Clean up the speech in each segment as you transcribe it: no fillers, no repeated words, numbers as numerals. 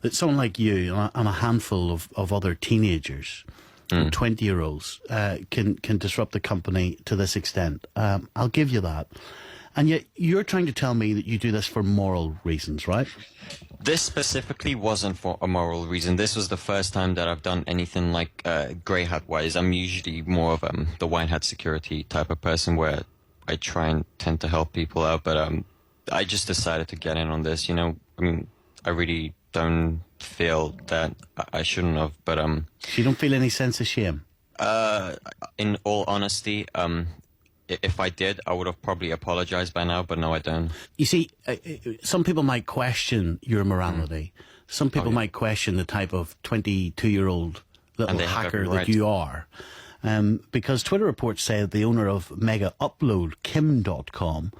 that someone like you and a handful of other teenagers, 20-year-olds, can disrupt the company to this extent. I'll give you that. And yet you're trying to tell me that you do this for moral reasons, right? This specifically wasn't for a moral reason. This was the first time that I've done anything like grey hat wise. I'm usually more of the white hat security type of person where I try and tend to help people out. But I just decided to get in on this. You know, I mean, I really don't feel that I shouldn't have. But so you don't feel any sense of shame? In all honesty, if I did, I would have probably apologized by now, but no, I don't. You see, some people might question your morality. Some people might question the type of 22-year-old little hacker that you are. Because Twitter reports say that the owner of Mega Upload, Kim.com,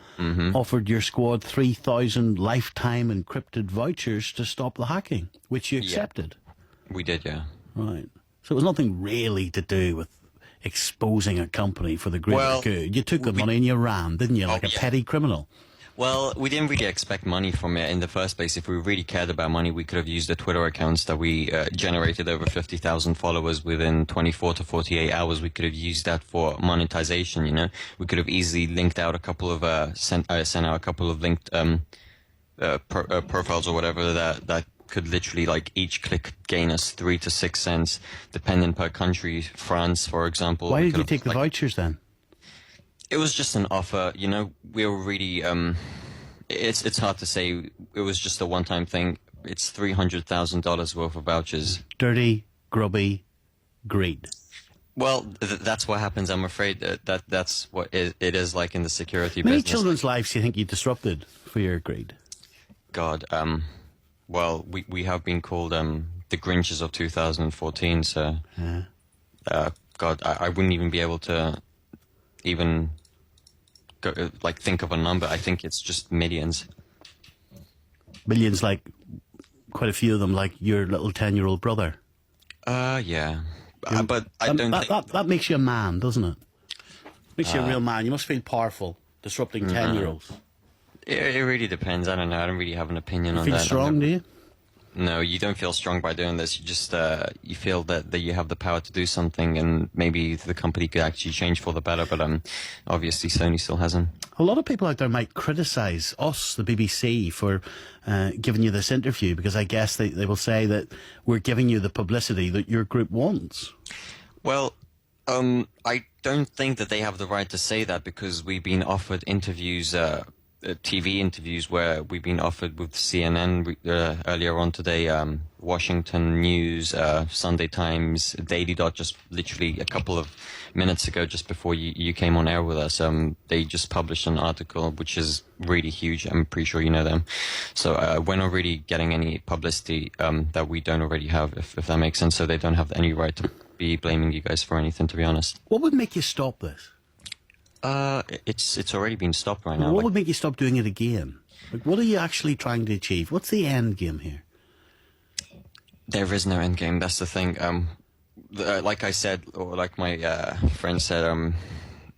offered your squad 3,000 lifetime encrypted vouchers to stop the hacking, which you accepted. Yeah. We did, yeah. Right. So it was nothing really to do with exposing a company for the greater good. You took the money and you ran, didn't you, like a petty criminal? Well, we didn't really expect money from it in the first place. If we really cared about money, we could have used the Twitter accounts that we generated over 50,000 followers within 24 to 48 hours. We could have used that for monetization, you know. We could have easily linked out a couple of, sent out a couple of linked profiles or whatever that could literally, like, each click gain us 3 to 6 cents, depending per country. France, for example. Why did you take the vouchers then? It was just an offer, you know. We were really, it's hard to say. It was just a one-time thing. It's $300,000 worth of vouchers. Dirty, grubby greed. Well, that's what happens. I'm afraid that's what it is like in the security business. Many children's lives do you think you disrupted for your greed? God, well, we have been called the Grinches of 2014, so God, I wouldn't even be able to even go, like, think of a number. I think it's just millions. Millions, like quite a few of them, like your little 10-year-old brother. Yeah, but I don't think that makes you a man, doesn't it? Makes you a real man. You must feel powerful disrupting 10-year-olds. It really depends. I don't know. I don't really have an opinion on that. Feel strong, do you? No, you don't feel strong by doing this. You just you feel that you have the power to do something, and maybe the company could actually change for the better. But obviously Sony still hasn't. A lot of people out there might criticise us, the BBC, for giving you this interview, because I guess they will say that we're giving you the publicity that your group wants. Well, I don't think that they have the right to say that, because we've been offered interviews. TV interviews where we've been offered with CNN earlier on today, Washington News, Sunday Times, Daily Dot, just literally a couple of minutes ago, just before you came on air with us. They just published an article which is really huge. I'm pretty sure you know them. So we're not really getting any publicity that we don't already have, if that makes sense. So they don't have any right to be blaming you guys for anything, to be honest. What would make you stop this? It's already been stopped right now. What would make you stop doing it again? Like, what are you actually trying to achieve? What's the end game here? There is no end game. That's the thing. Like I said, or like my friend said,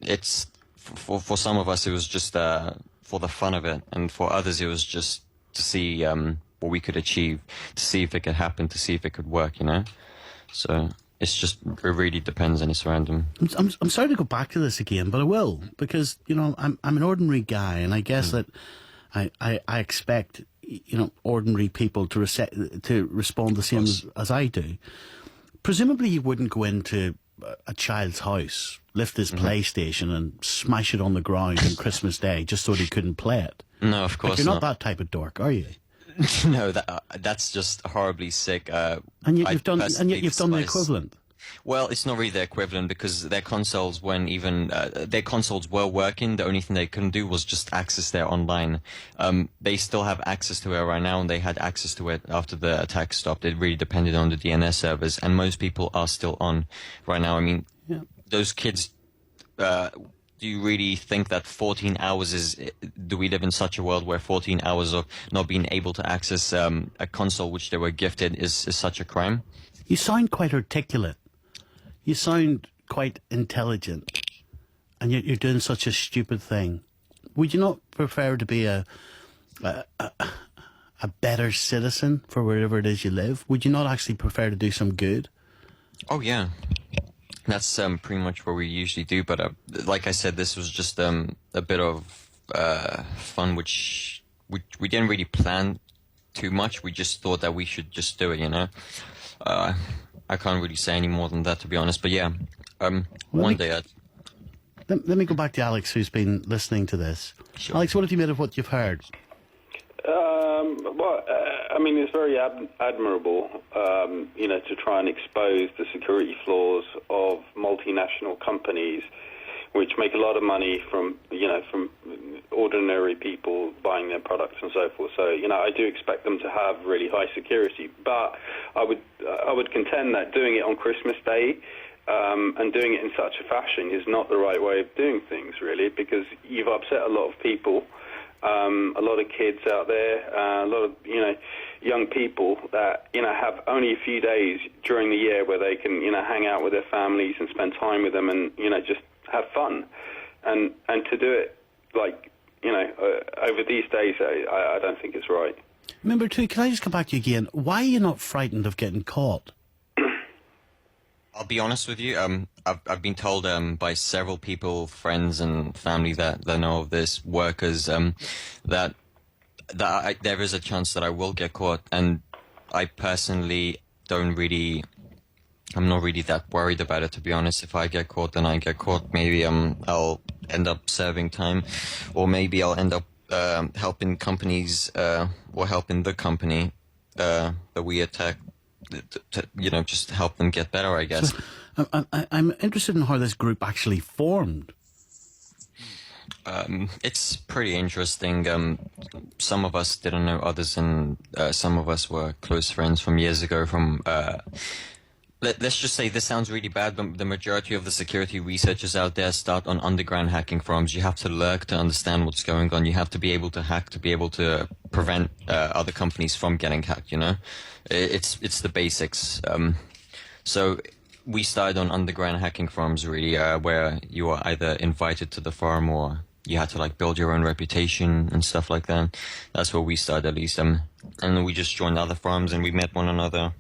it's for some of us it was just for the fun of it, and for others it was just to see what we could achieve, to see if it could happen, to see if it could work. You know, so. It really depends, and it's random. I'm sorry to go back to this again, but I will, because, you know, I'm an ordinary guy, and I guess that I expect, you know, ordinary people to respond the same as I do. Presumably you wouldn't go into a child's house, lift his PlayStation and smash it on the ground on Christmas Day just so he couldn't play it. No, of course not. You're not that type of dork, are you? No, that's just horribly sick. And yet you've done the equivalent. Well, it's not really the equivalent, because their consoles weren't even their consoles were working. The only thing they couldn't do was just access their online. They still have access to it right now, and they had access to it after the attack stopped. It really depended on the DNS servers, and most people are still on right now. I mean, those kids. Do you really think that 14 hours is... Do we live in such a world where 14 hours of not being able to access a console which they were gifted is such a crime? You sound quite articulate. You sound quite intelligent. And yet you're doing such a stupid thing. Would you not prefer to be a a better citizen for wherever it is you live? Would you not actually prefer to do some good? Oh yeah, that's pretty much what we usually do. But like I said, this was just a bit of fun, which we didn't really plan too much. We just thought that we should just do it, you know. I can't really say any more than that, to be honest. But yeah, one day Let me go back to Alex, who's been listening to this. Sure. Alex, what have you made of what you've heard? I mean, it's very admirable, to try and expose the security flaws of multinational companies, which make a lot of money from ordinary people buying their products and so forth. So, I do expect them to have really high security, but I would contend that doing it on Christmas Day and doing it in such a fashion is not the right way of doing things, really, because you've upset a lot of people. A lot of kids out there, a lot of young people that have only a few days during the year where they can hang out with their families and spend time with them and just have fun, and to do it over these days, I don't think it's right. Number two, can I just come back to you again? Why are you not frightened of getting caught? I'll be honest with you. I've been told by several people, friends and family that know of this, workers, that there is a chance that I will get caught, and I personally I'm not really that worried about it, to be honest. If I get caught, then I get caught. Maybe I'll end up serving time, or maybe I'll end up helping companies or helping the company that we attack. To, just help them get better, I guess. So, I'm interested in how this group actually formed. It's pretty interesting. Some of us didn't know others, and some of us were close friends from years ago. Let's just say, this sounds really bad, but the majority of the security researchers out there start on underground hacking forums. You have to lurk to understand what's going on. You have to be able to hack to be able to prevent other companies from getting hacked, It's the basics. So we started on underground hacking forums, really, where you were either invited to the forum or you had to build your own reputation and stuff like that. That's where we started, at least. And then we just joined other forums and we met one another.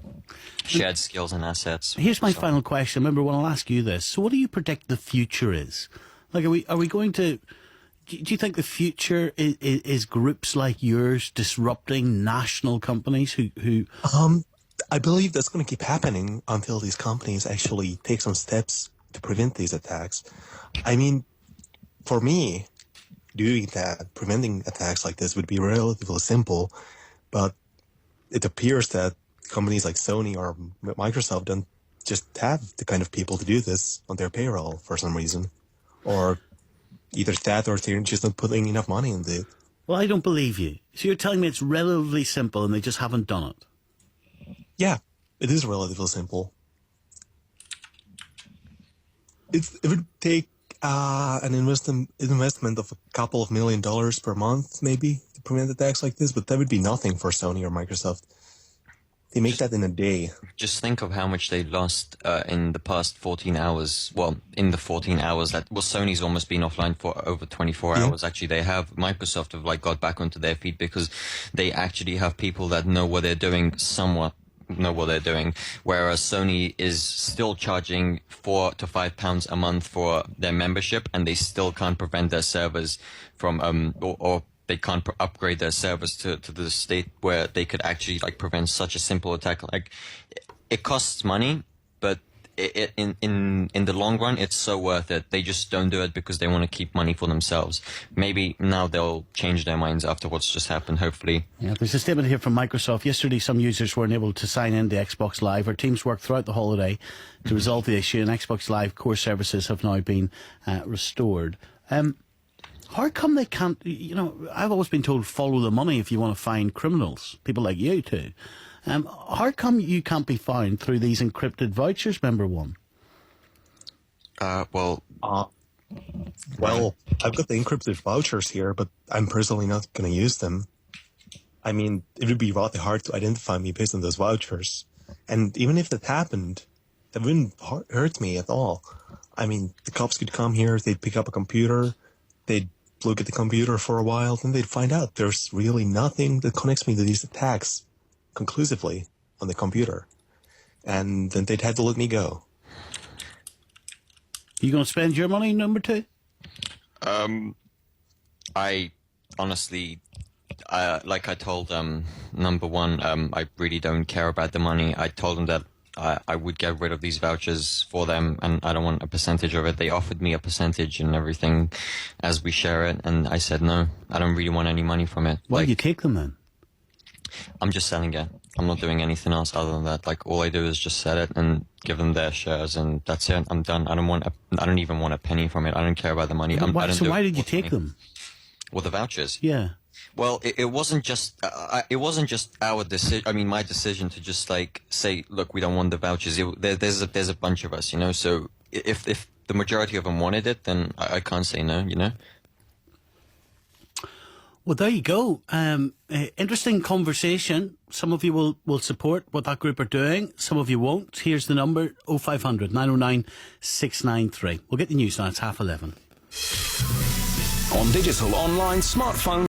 Shared skills and assets. Here's my final question. Remember, when I'll ask you this. So what do you predict the future is? Are we going to... Do you think the future is groups like yours disrupting national companies who... I believe that's going to keep happening until these companies actually take some steps to prevent these attacks. I mean, for me, doing that, preventing attacks like this would be relatively simple, but it appears that companies like Sony or Microsoft don't just have the kind of people to do this on their payroll for some reason. Or either that or they're just not putting enough money into it. Well, I don't believe you. So you're telling me it's relatively simple and they just haven't done it? Yeah, it is relatively simple. It would take an investment of a couple of $1 million per month, maybe, to prevent attacks like this, but that would be nothing for Sony or Microsoft. They make that in a day. Just think of how much they lost in the past 14 hours. Well, in the 14 hours Sony's almost been offline for over 24 hours. Actually, Microsoft have got back onto their feet because they actually have people that know what they're doing, somewhat know what they're doing. Whereas Sony is still charging £4 to £5 a month for their membership, and they still can't prevent their servers from or they can't upgrade their servers to the state where they could actually prevent such a simple attack. It costs money, but in the long run, it's so worth it. They just don't do it because they want to keep money for themselves. Maybe now they'll change their minds after what's just happened, hopefully. Yeah, there's a statement here from Microsoft. Yesterday, some users weren't able to sign in to Xbox Live. Our teams worked throughout the holiday to resolve the issue, and Xbox Live core services have now been restored. How come they can't, I've always been told follow the money if you want to find criminals, people like you too. How come you can't be found through these encrypted vouchers, member one? Well, I've got the encrypted vouchers here, but I'm personally not going to use them. I mean, it would be rather hard to identify me based on those vouchers. And even if that happened, that wouldn't hurt me at all. I mean, the cops could come here, they'd pick up a computer, they'd look at the computer for a while, then they'd find out there's really nothing that connects me to these attacks conclusively on the computer. And then they'd have to let me go. You going to spend your money, number two? I honestly, like I told number one, I really don't care about the money. I told them that I would get rid of these vouchers for them, and I don't want a percentage of it. They offered me a percentage and everything as we share it, and I said no, I don't really want any money from it. Why did you take them then? I'm just selling it. I'm not doing anything else other than that. Like, all I do is just sell it and give them their shares, and that's it. I'm done. I don't even want a penny from it. I don't care about the money. Why did you take them? Well, the vouchers. Yeah. Well, it wasn't just our decision. I mean, my decision to just like say, look, we don't want the vouchers. There's a bunch of us, you know. So if the majority of them wanted it, then I can't say no, you know. Well, there you go. Interesting conversation. Some of you will support what that group are doing. Some of you won't. Here's the number: 0500 909 693. We'll get the news now. It's 11:30. On digital, online, smartphone.